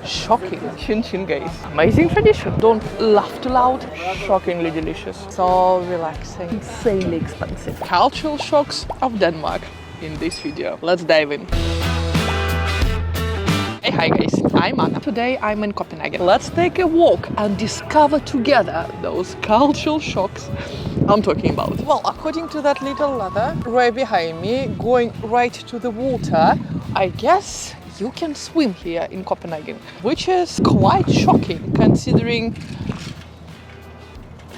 Shocking. Chin chin guys. Amazing tradition. Don't laugh too loud. Shockingly delicious. So relaxing. Insanely expensive. Cultural shocks of Denmark in this video. Let's dive in. Hey, hi guys, I'm Anna. Today I'm in Copenhagen. Let's take a walk and discover together those cultural shocks I'm talking about. Well, according to that little ladder right behind me, going right to the water, I guess you can swim here in Copenhagen, which is quite shocking considering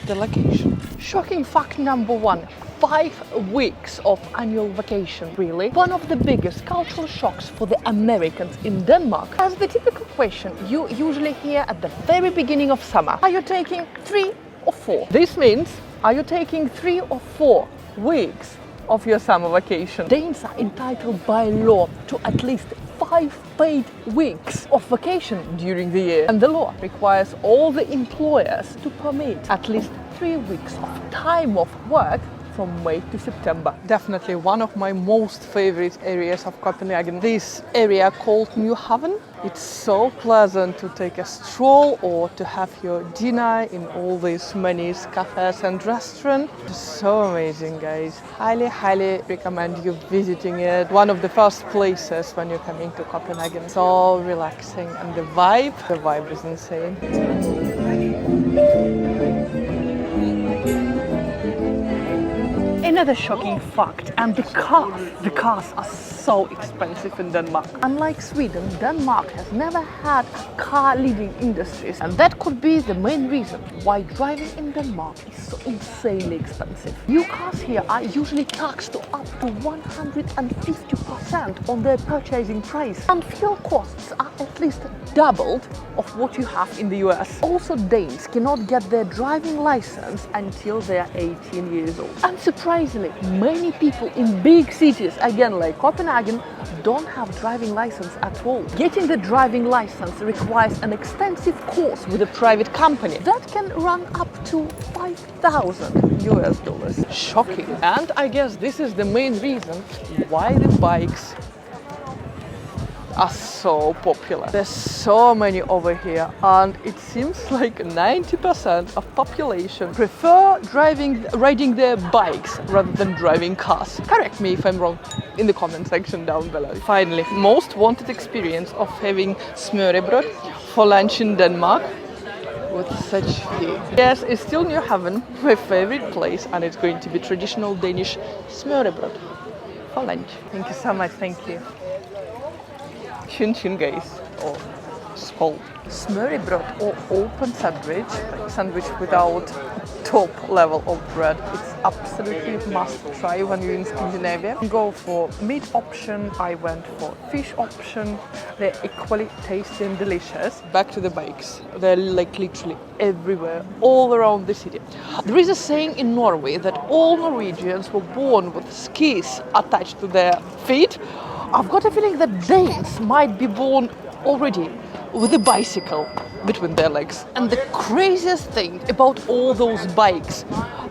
the location. Shocking fact number one. 5 weeks of annual vacation, really? One of the biggest cultural shocks for the Americans in Denmark. As the typical question you usually hear at the very beginning of summer, are you taking 3 or 4? This means, are you taking 3 or 4 weeks of your summer vacation? Danes are entitled by law to at least 5 paid weeks of vacation during the year. And the law requires all the employers to permit at least 3 weeks of time off work from May to September. Definitely one of my most favorite areas of Copenhagen. This area called Nyhavn. It's so pleasant to take a stroll or to have your dinner in all these many cafes and restaurants. It's so amazing, guys. Highly recommend you visiting it. One of the first places when you're coming to Copenhagen. So relaxing, and the vibe is insane. Another shocking fact, and the cars are so expensive in Denmark. Unlike Sweden, Denmark has never had a car leading industries, and that could be the main reason why driving in Denmark is so insanely expensive. New cars here are usually taxed to up to 150% on their purchasing price, and fuel costs are at least doubled of what you have in the US. Also, Danes cannot get their driving license until they are 18 years old. Unsurprisingly, many people in big cities, again like Copenhagen, don't have driving license at all. Getting the driving license requires an extensive course with a private company that can run up to $5,000 US. Shocking. And I guess this is the main reason why the bikes are so popular. There's so many over here, and it seems like 90% of population prefer riding their bikes rather than driving cars. Correct me if I'm wrong in the comment section down below. Finally, most wanted experience of having smørrebrød for lunch in Denmark with such view. Yes, it's still Nyhavn, my favorite place, and it's going to be traditional Danish smørrebrød for lunch. Thank you so much, thank you. Chin chin guys, or skål. Smørrebrød or open sandwich without top level of bread. It's absolutely must try when you're in Scandinavia. You go for meat option, I went for fish option. They're equally tasty and delicious. Back to the bikes. They're like literally everywhere, all around the city. There is a saying in Norway that all Norwegians were born with skis attached to their feet. I've got a feeling that Danes might be born already with a bicycle between their legs. And the craziest thing about all those bikes,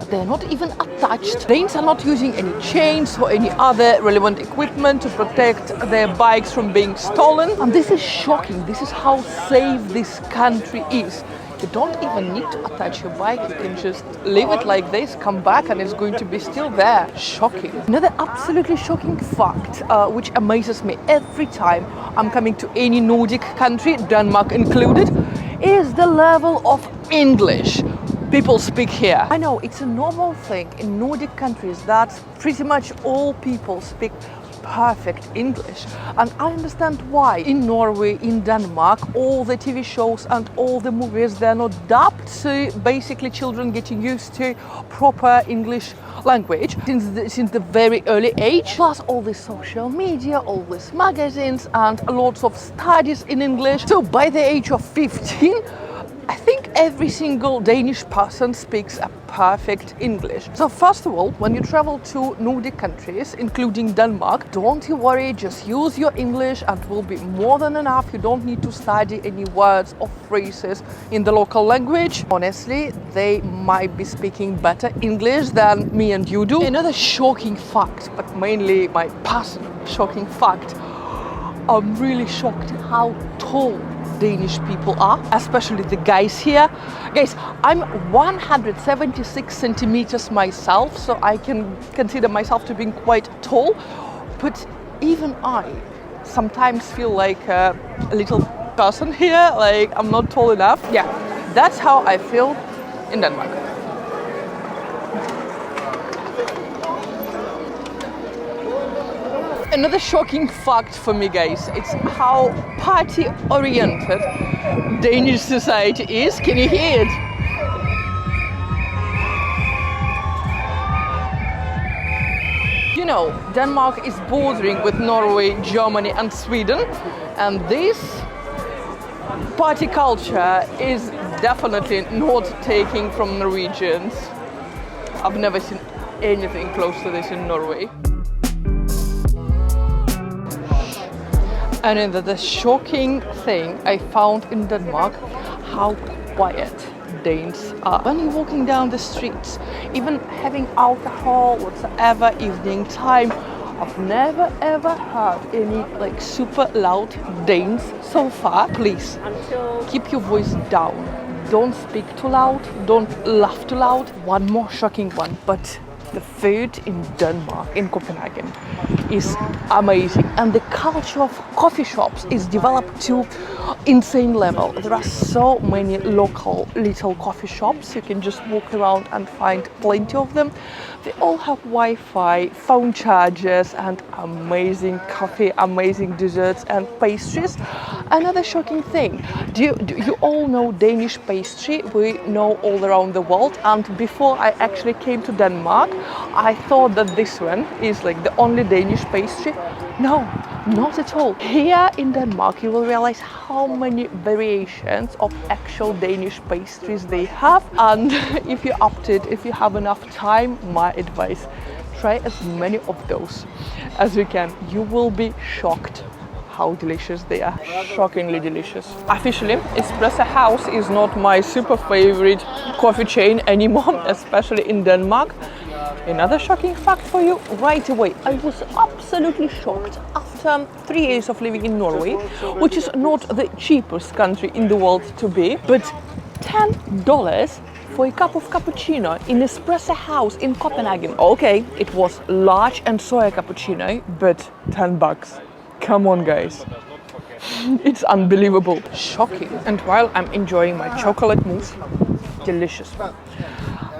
they're not even attached. Danes are not using any chains or any other relevant equipment to protect their bikes from being stolen. And this is shocking. This is how safe this country is. You don't even need to attach your bike, you can just leave it like this, come back, and it's going to be still there. Shocking. Another absolutely shocking fact, which amazes me every time I'm coming to any Nordic country, Denmark included, is the level of English people speak here. I know it's a normal thing in Nordic countries that pretty much all people speak perfect English, and I understand why. In Norway, in Denmark, all the TV shows and all the movies, they're not dubbed, so basically children getting used to proper English language since the very early age. Plus all the social media, all these magazines, and lots of studies in English. So by the age of 15, I think every single Danish person speaks a perfect English. So first of all, when you travel to Nordic countries, including Denmark, don't you worry, just use your English and it will be more than enough. You don't need to study any words or phrases in the local language. Honestly, they might be speaking better English than me and you do. Another shocking fact, but mainly my personal shocking fact, I'm really shocked how tall Danish people are, especially the guys here. Guys, I'm 176 centimeters myself, so I can consider myself to being quite tall, but even I sometimes feel like a little person here, like I'm not tall enough. Yeah, that's how I feel in Denmark. Another shocking fact for me, guys, it's how party-oriented Danish society is. Can you hear it? You know, Denmark is bordering with Norway, Germany and Sweden, and this party culture is definitely not taking from Norwegians. I've never seen anything close to this in Norway. And the shocking thing I found in Denmark, how quiet Danes are. When you're walking down the streets, even having alcohol whatsoever, evening time, I've never ever heard any like super loud Danes so far. Please, keep your voice down. Don't speak too loud, don't laugh too loud. One more shocking one, but the food in Denmark, in Copenhagen, is amazing, and the culture of coffee shops is developed to insane level. There are so many local little coffee shops. You can just walk around and find plenty of them. They all have Wi-Fi, phone chargers, and amazing coffee, amazing desserts and pastries. Another shocking thing, do you all know Danish pastry? We know all around the world, and before I actually came to Denmark, I thought that this one is like the only Danish pastry. No, not at all. Here in Denmark, you will realize how many variations of actual Danish pastries they have. And if you're up to it, if you have enough time, my advice, try as many of those as you can. You will be shocked how delicious they are. Shockingly delicious. Officially, Espresso House is not my super favorite coffee chain anymore, especially in Denmark. Another shocking fact for you right away. I was absolutely shocked after 3 years of living in Norway, which is not the cheapest country in the world to be, but $10 for a cup of cappuccino in Espresso House in Copenhagen. Okay, it was large and soya cappuccino, but $10. Come on, guys. It's unbelievable. Shocking. And while I'm enjoying my chocolate mousse, delicious.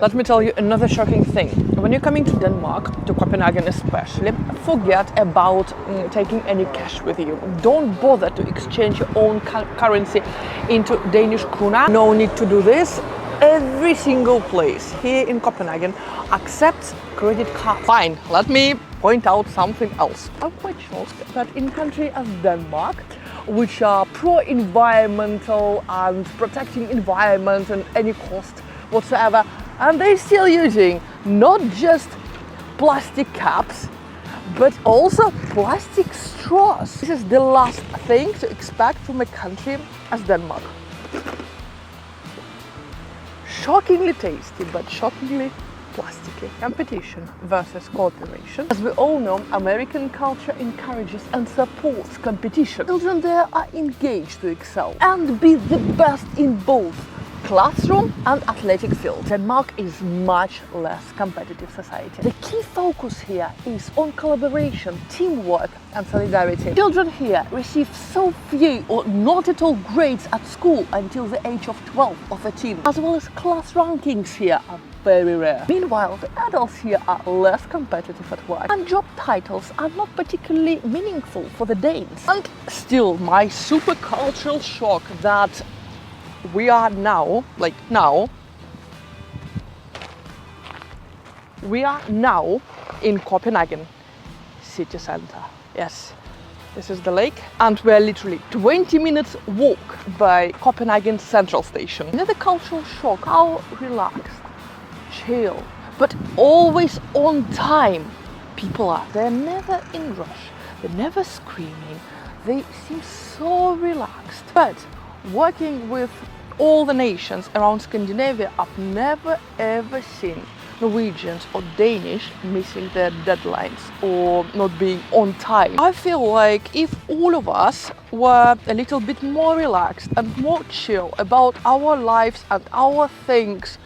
Let me tell you another shocking thing. When you're coming to Denmark, to Copenhagen especially, forget about taking any cash with you. Don't bother to exchange your own currency into Danish krona. No need to do this. Every single place here in Copenhagen accepts credit cards. Fine, let me point out something else. I'm quite shocked that in countries as Denmark, which are pro-environmental and protecting environment at any cost whatsoever, and they're still using not just plastic cups, but also plastic straws. This is the last thing to expect from a country as Denmark. Shockingly tasty, but shockingly plasticky. Competition versus cooperation. As we all know, American culture encourages and supports competition. Children there are engaged to excel and be the best in both classroom and athletic field. Denmark is much less competitive society. The key focus here is on collaboration, teamwork and solidarity. Children here receive so few or not at all grades at school until the age of 12 or 13, as well as class rankings here are very rare. Meanwhile, the adults here are less competitive at work, and job titles are not particularly meaningful for the Danes. And still, my super cultural shock that we are now in Copenhagen city center. Yes, this is the lake, and we're literally 20 minutes walk by Copenhagen Central Station. Another cultural shock, how relaxed, chill, but always on time people are. They're never in rush, they're never screaming, they seem so relaxed. But working with all the nations around Scandinavia, I've never ever seen Norwegians or Danish missing their deadlines or not being on time. I feel like if all of us were a little bit more relaxed and more chill about our lives and our things,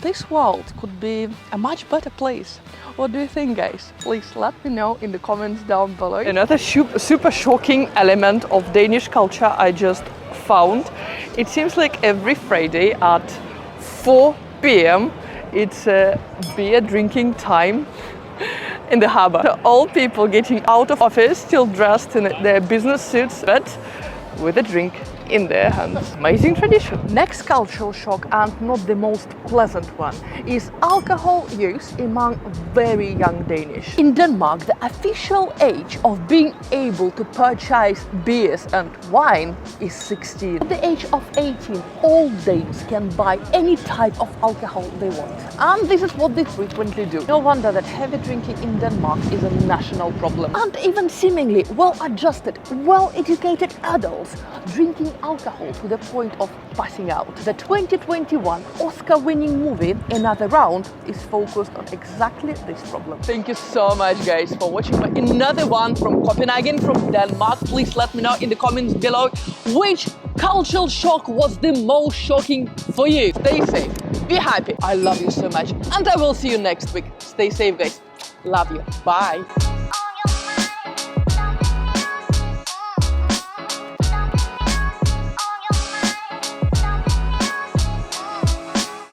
this world could be a much better place. What do you think, guys? Please let me know in the comments down below. Another super shocking element of Danish culture I just found. It seems like every Friday at 4 p.m. it's a beer drinking time in the harbour. So all people getting out of office still dressed in their business suits, but with a drink in their hands. Amazing tradition. Next cultural shock, and not the most pleasant one, is alcohol use among very young Danish. In Denmark, the official age of being able to purchase beers and wine is 16. At the age of 18, all Danes can buy any type of alcohol they want. And this is what they frequently do. No wonder that heavy drinking in Denmark is a national problem. And even seemingly well-adjusted, well-educated adults drinking alcohol to the point of passing out. The 2021 Oscar-winning movie Another Round is focused on exactly this problem. Thank you so much, guys, for watching another one from Copenhagen, from Denmark. Please let me know in the comments below which cultural shock was the most shocking for you. Stay safe, be happy. I love you so much, and I will see you next week. Stay safe, guys. Love you. Bye.